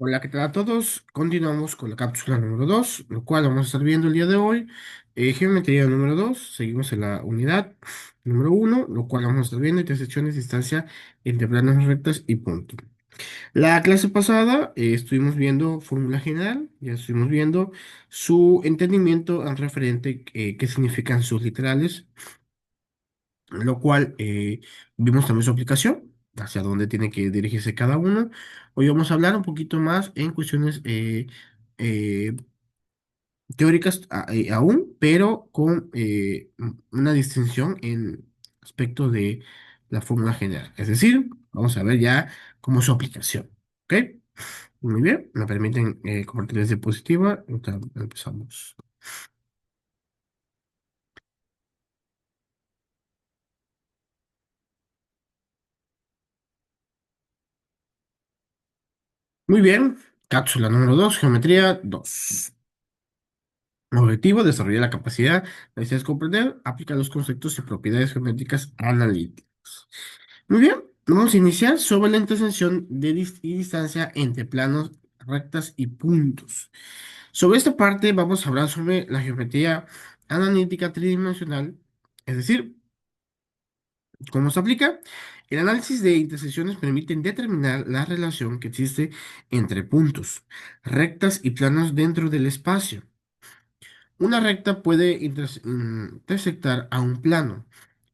Hola, ¿qué tal a todos? Continuamos con la cápsula número 2, lo cual vamos a estar viendo el día de hoy. Geometría número 2, seguimos en la unidad número uno, lo cual vamos a estar viendo intersecciones, distancia entre planos rectas y punto. La clase pasada estuvimos viendo fórmula general, ya estuvimos viendo su entendimiento al referente, qué significan sus literales, lo cual vimos también su aplicación, hacia dónde tiene que dirigirse cada uno. Hoy vamos a hablar un poquito más en cuestiones eh, teóricas aún, pero con una distinción en aspecto de la fórmula general. Es decir, vamos a ver ya cómo es su aplicación. ¿Ok? Muy bien, me permiten compartir diapositiva. Entonces, empezamos. Muy bien, cápsula número 2, geometría 2. Objetivo, desarrollar la capacidad, necesidades comprender, aplicar los conceptos y propiedades geométricas analíticas. Muy bien, vamos a iniciar sobre la intersección de y distancia entre planos, rectas y puntos. Sobre esta parte vamos a hablar sobre la geometría analítica tridimensional, es decir, cómo se aplica. El análisis de intersecciones permite determinar la relación que existe entre puntos, rectas y planos dentro del espacio. Una recta puede intersectar a un plano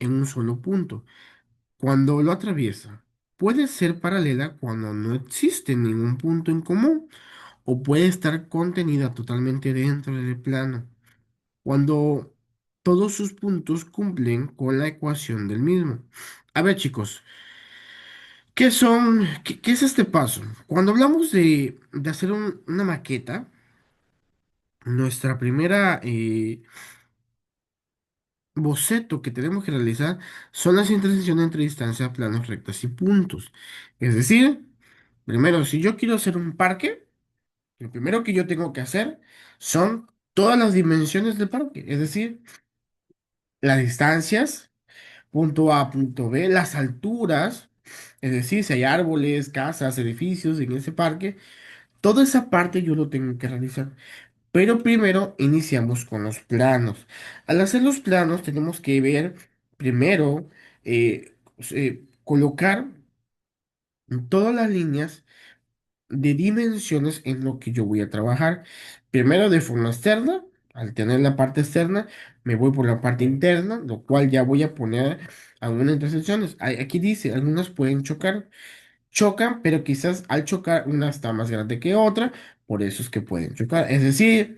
en un solo punto cuando lo atraviesa. Puede ser paralela cuando no existe ningún punto en común o puede estar contenida totalmente dentro del plano cuando todos sus puntos cumplen con la ecuación del mismo. A ver, chicos, qué es este paso? Cuando hablamos de hacer una maqueta, nuestra primera boceto que tenemos que realizar son las intersecciones entre distancias, planos, rectas y puntos. Es decir, primero, si yo quiero hacer un parque, lo primero que yo tengo que hacer son todas las dimensiones del parque, es decir, las distancias, punto A, punto B, las alturas, es decir, si hay árboles, casas, edificios en ese parque, toda esa parte yo lo tengo que realizar. Pero primero iniciamos con los planos. Al hacer los planos tenemos que ver primero, colocar todas las líneas de dimensiones en lo que yo voy a trabajar. Primero de forma externa, al tener la parte externa, me voy por la parte interna, lo cual ya voy a poner algunas intersecciones. Aquí dice, algunas pueden chocar, chocan, pero quizás al chocar una está más grande que otra, por eso es que pueden chocar. Es decir,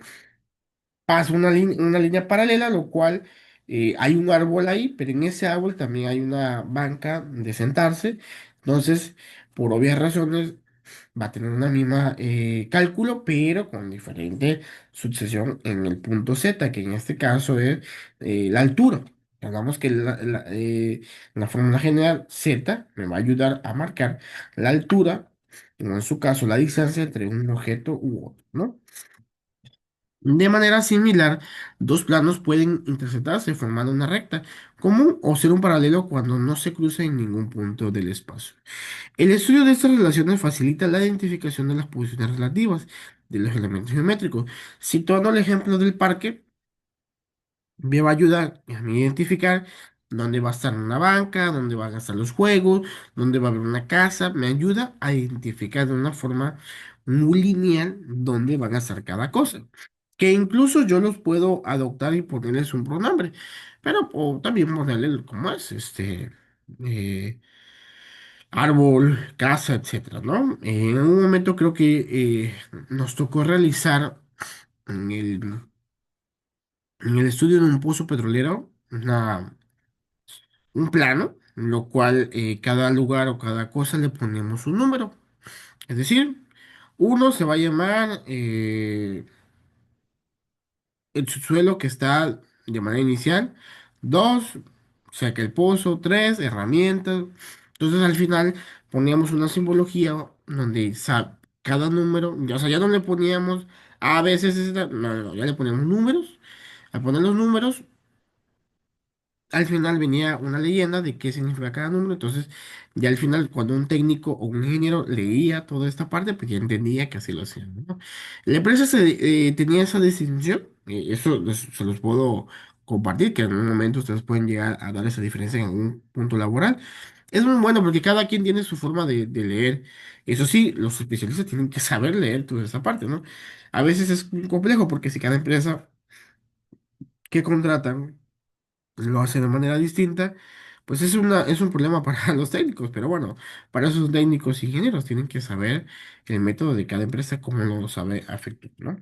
pasa una línea paralela, lo cual hay un árbol ahí, pero en ese árbol también hay una banca de sentarse. Entonces, por obvias razones, va a tener una misma cálculo, pero con diferente sucesión en el punto Z, que en este caso es la altura. Hablamos que la fórmula general Z me va a ayudar a marcar la altura, o en su caso la distancia entre un objeto u otro, ¿no? De manera similar, dos planos pueden intersectarse formando una recta común o ser un paralelo cuando no se cruza en ningún punto del espacio. El estudio de estas relaciones facilita la identificación de las posiciones relativas de los elementos geométricos. Situando el ejemplo del parque, me va a ayudar a mí identificar dónde va a estar una banca, dónde van a estar los juegos, dónde va a haber una casa. Me ayuda a identificar de una forma muy lineal dónde van a estar cada cosa. Que incluso yo los puedo adoptar y ponerles un pronombre, pero o también ponerle como es, eh, árbol, casa, etcétera, ¿no? En algún momento creo que nos tocó realizar en el estudio de un pozo petrolero un plano, lo cual cada lugar o cada cosa le ponemos un número. Es decir, uno se va a llamar el subsuelo que está de manera inicial, dos, saca el pozo, tres, herramientas. Entonces al final poníamos una simbología donde cada número, o sea, ya no le poníamos a veces, no, no, no, ya le poníamos números. Al poner los números, al final venía una leyenda de qué significa cada número, entonces ya al final cuando un técnico o un ingeniero leía toda esta parte, pues ya entendía que así lo hacían, ¿no? La empresa tenía esa distinción, eso se los puedo compartir, que en un momento ustedes pueden llegar a dar esa diferencia en algún punto laboral. Es muy bueno porque cada quien tiene su forma de leer. Eso sí, los especialistas tienen que saber leer toda esa parte, ¿no? A veces es muy complejo porque si cada empresa que contratan lo hace de manera distinta, pues es un problema para los técnicos, pero bueno, para esos técnicos y ingenieros tienen que saber el método de cada empresa, cómo lo sabe afectar, ¿no?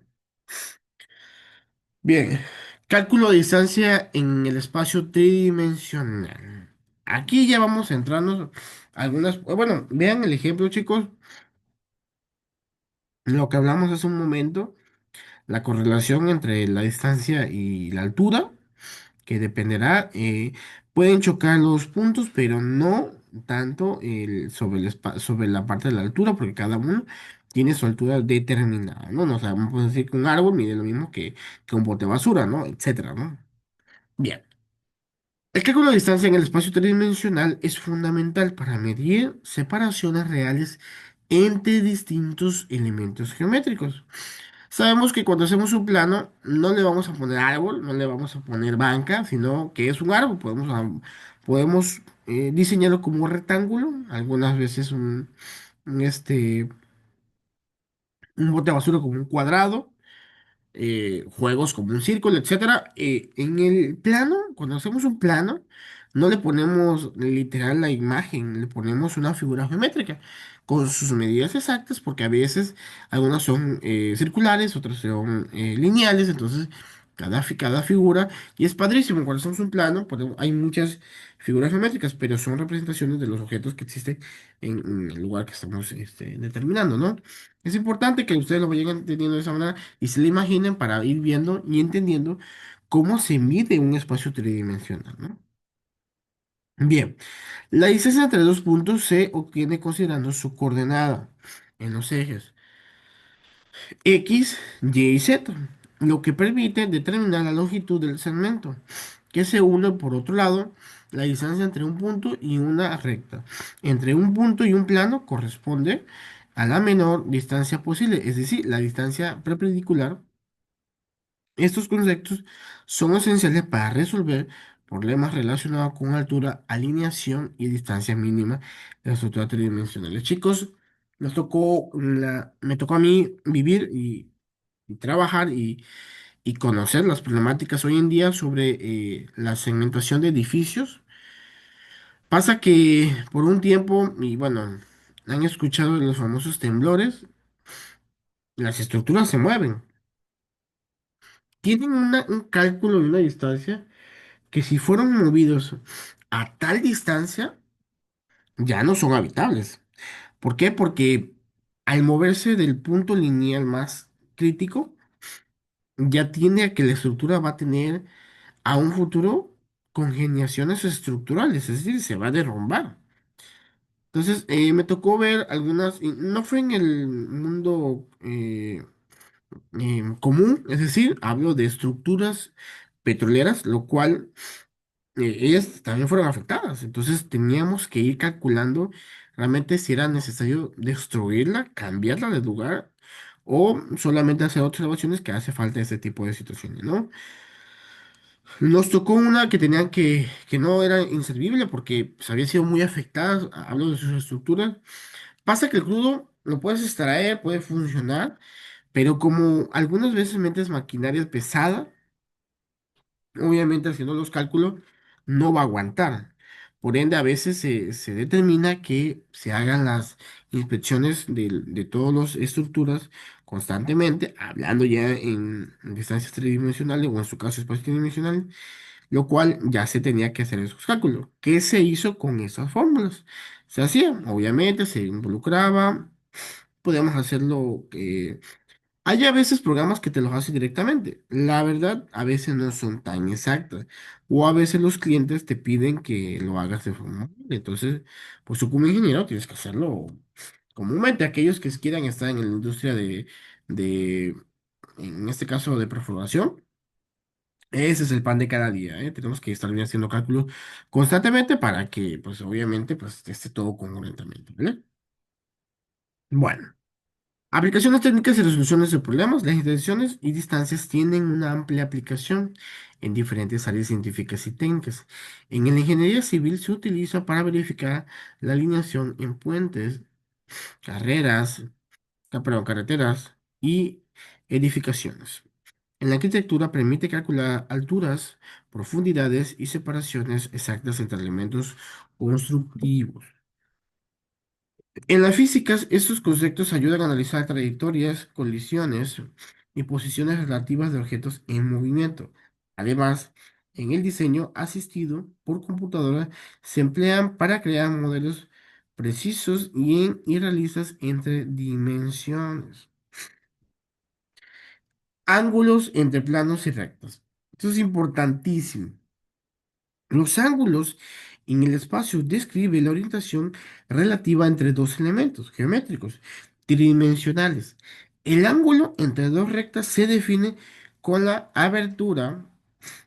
Bien, cálculo de distancia en el espacio tridimensional. Aquí ya vamos a entrarnos algunas, bueno, vean el ejemplo, chicos, lo que hablamos hace un momento, la correlación entre la distancia y la altura, que dependerá, pueden chocar los puntos, pero no tanto sobre la parte de la altura, porque cada uno tiene su altura determinada, ¿no? No, o sea, vamos a decir que un árbol mide lo mismo que un bote de basura, ¿no? Etcétera, ¿no? Bien. El cálculo de distancia en el espacio tridimensional es fundamental para medir separaciones reales entre distintos elementos geométricos. Sabemos que cuando hacemos un plano no le vamos a poner árbol, no le vamos a poner banca, sino que es un árbol. Podemos diseñarlo como un rectángulo, algunas veces un bote de basura como un cuadrado, juegos como un círculo, etcétera. En el plano, cuando hacemos un plano, no le ponemos literal la imagen, le ponemos una figura geométrica con sus medidas exactas, porque a veces algunas son circulares, otras son lineales, entonces cada figura, y es padrísimo, cuando hacemos un plano, hay muchas figuras geométricas, pero son representaciones de los objetos que existen en el lugar que estamos determinando, ¿no? Es importante que ustedes lo vayan entendiendo de esa manera y se lo imaginen para ir viendo y entendiendo cómo se mide un espacio tridimensional, ¿no? Bien, la distancia entre dos puntos se obtiene considerando su coordenada en los ejes X, Y y Z, lo que permite determinar la longitud del segmento, que se une por otro lado la distancia entre un punto y una recta. Entre un punto y un plano corresponde a la menor distancia posible, es decir, la distancia perpendicular. Estos conceptos son esenciales para resolver problemas relacionados con altura, alineación y distancia mínima de las estructuras tridimensionales. Chicos, me tocó a mí vivir y trabajar y conocer las problemáticas hoy en día sobre la segmentación de edificios. Pasa que por un tiempo, y bueno, han escuchado de los famosos temblores, las estructuras se mueven. Tienen un cálculo de una distancia que si fueron movidos a tal distancia, ya no son habitables. ¿Por qué? Porque al moverse del punto lineal más crítico, ya tiende a que la estructura va a tener a un futuro congeniaciones estructurales, es decir, se va a derrumbar. Entonces, me tocó ver algunas, y no fue en el mundo común, es decir, hablo de estructuras petroleras, lo cual ellas también fueron afectadas. Entonces teníamos que ir calculando realmente si era necesario destruirla, cambiarla de lugar o solamente hacer observaciones que hace falta este tipo de situaciones, ¿no? Nos tocó una que no era inservible porque pues, había sido muy afectada, hablo de sus estructuras. Pasa que el crudo lo puedes extraer, puede funcionar, pero como algunas veces metes maquinaria pesada, obviamente haciendo los cálculos, no va a aguantar. Por ende, a veces se determina que se hagan las inspecciones de todas las estructuras constantemente, hablando ya en distancias tridimensionales o en su caso espacio tridimensional, lo cual ya se tenía que hacer esos cálculos. ¿Qué se hizo con esas fórmulas? Se hacía, obviamente, se involucraba, podíamos hacerlo. Hay a veces programas que te los hacen directamente. La verdad, a veces no son tan exactas. O a veces los clientes te piden que lo hagas de forma manual. Entonces, pues tú como ingeniero tienes que hacerlo comúnmente. Aquellos que quieran estar en la industria de, en este caso, de perforación, Ese es el pan de cada día, ¿eh? Tenemos que estar bien haciendo cálculos constantemente para que, pues, obviamente, pues, esté todo congruentemente, ¿vale? Bueno. Aplicaciones técnicas y resoluciones de problemas. Las intenciones y distancias tienen una amplia aplicación en diferentes áreas científicas y técnicas. En la ingeniería civil se utiliza para verificar la alineación en puentes, carreras, carreteras y edificaciones. En la arquitectura permite calcular alturas, profundidades y separaciones exactas entre elementos constructivos. En las físicas, estos conceptos ayudan a analizar trayectorias, colisiones y posiciones relativas de objetos en movimiento. Además, en el diseño asistido por computadora se emplean para crear modelos precisos y realistas entre dimensiones. Ángulos entre planos y rectas. Esto es importantísimo. Los ángulos en el espacio describe la orientación relativa entre dos elementos geométricos tridimensionales. El ángulo entre dos rectas se define con la abertura,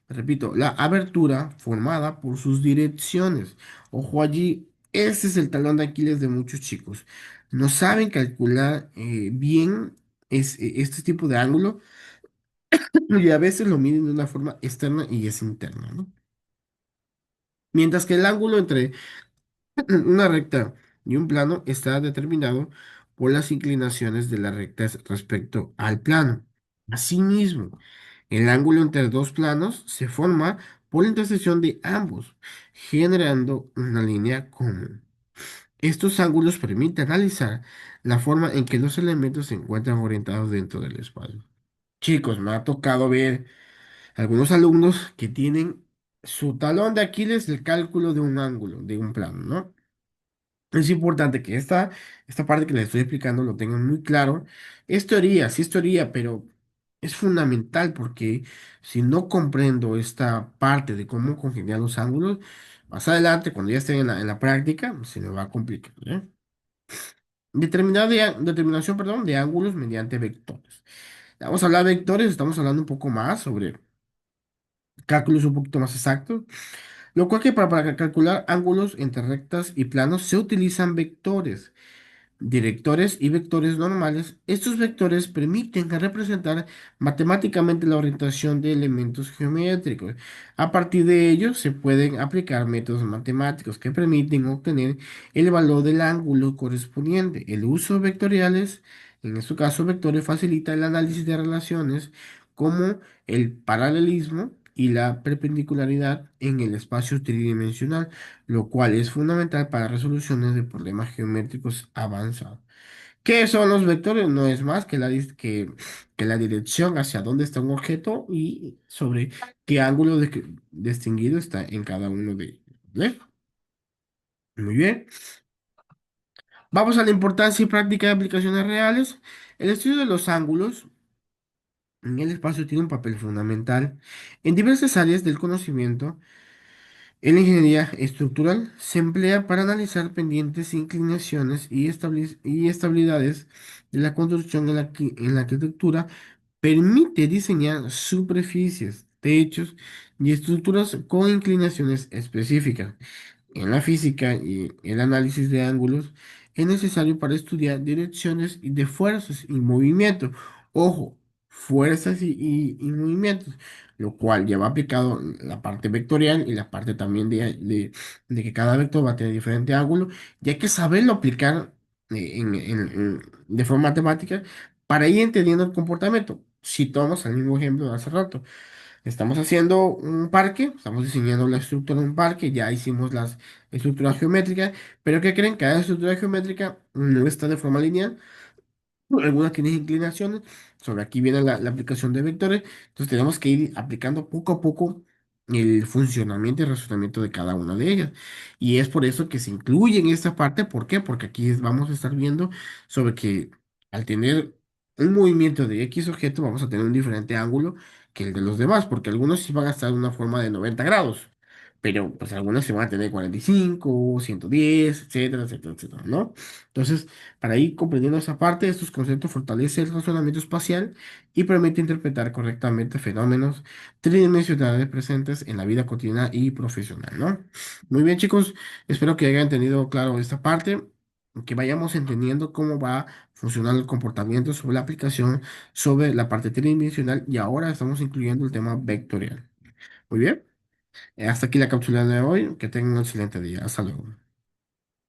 repito, la abertura formada por sus direcciones. Ojo allí, ese es el talón de Aquiles de muchos chicos. No saben calcular bien este tipo de ángulo y a veces lo miden de una forma externa y es interna, ¿no? Mientras que el ángulo entre una recta y un plano está determinado por las inclinaciones de las rectas respecto al plano. Asimismo, el ángulo entre dos planos se forma por la intersección de ambos, generando una línea común. Estos ángulos permiten analizar la forma en que los elementos se encuentran orientados dentro del espacio. Chicos, me ha tocado ver algunos alumnos que tienen su talón de Aquiles del cálculo de un ángulo, de un plano, ¿no? Es importante que esta parte que les estoy explicando lo tengan muy claro. Es teoría, sí es teoría, pero es fundamental porque si no comprendo esta parte de cómo congeniar los ángulos, más adelante, cuando ya estén en la práctica, se me va a complicar, ¿eh? Determinación, perdón, de ángulos mediante vectores. Vamos a hablar de vectores, estamos hablando un poco más sobre cálculos un poquito más exactos. Lo cual que para calcular ángulos entre rectas y planos se utilizan vectores. Directores y vectores normales. Estos vectores permiten representar matemáticamente la orientación de elementos geométricos. A partir de ellos se pueden aplicar métodos matemáticos que permiten obtener el valor del ángulo correspondiente. El uso de vectoriales, en este caso vectores, facilita el análisis de relaciones como el paralelismo y la perpendicularidad en el espacio tridimensional, lo cual es fundamental para resoluciones de problemas geométricos avanzados. ¿Qué son los vectores? No es más que que la dirección hacia dónde está un objeto y sobre qué ángulo distinguido está en cada uno de ellos. ¿Vale? Muy bien. Vamos a la importancia y práctica de aplicaciones reales. El estudio de los ángulos en el espacio tiene un papel fundamental en diversas áreas del conocimiento. En la ingeniería estructural se emplea para analizar pendientes, inclinaciones y estabilidades de la construcción en la arquitectura. Permite diseñar superficies, techos y estructuras con inclinaciones específicas. En la física y el análisis de ángulos es necesario para estudiar direcciones de fuerzas y movimientos. Ojo, fuerzas y movimientos, lo cual ya va aplicado en la parte vectorial y la parte también de que cada vector va a tener diferente ángulo y hay que saberlo aplicar de forma matemática para ir entendiendo el comportamiento. Si tomamos el mismo ejemplo de hace rato. Estamos haciendo un parque, estamos diseñando la estructura de un parque, ya hicimos las estructuras geométricas, pero ¿qué creen? Cada estructura geométrica no está de forma lineal, algunas tienen inclinaciones, sobre aquí viene la aplicación de vectores, entonces tenemos que ir aplicando poco a poco el funcionamiento y razonamiento de cada una de ellas. Y es por eso que se incluye en esta parte, ¿por qué? Porque aquí vamos a estar viendo sobre que al tener un movimiento de X objeto vamos a tener un diferente ángulo que el de los demás, porque algunos sí van a estar de una forma de 90 grados. pero pues algunas se van a tener 45, 110, etcétera, etcétera, etcétera, ¿no? Entonces, para ir comprendiendo esa parte, estos conceptos fortalecen el razonamiento espacial y permite interpretar correctamente fenómenos tridimensionales presentes en la vida cotidiana y profesional, ¿no? Muy bien, chicos, espero que hayan tenido claro esta parte, que vayamos entendiendo cómo va funcionando el comportamiento sobre la aplicación, sobre la parte tridimensional y ahora estamos incluyendo el tema vectorial. Muy bien. Hasta aquí la cápsula de hoy. Que tengan un excelente día. Hasta luego.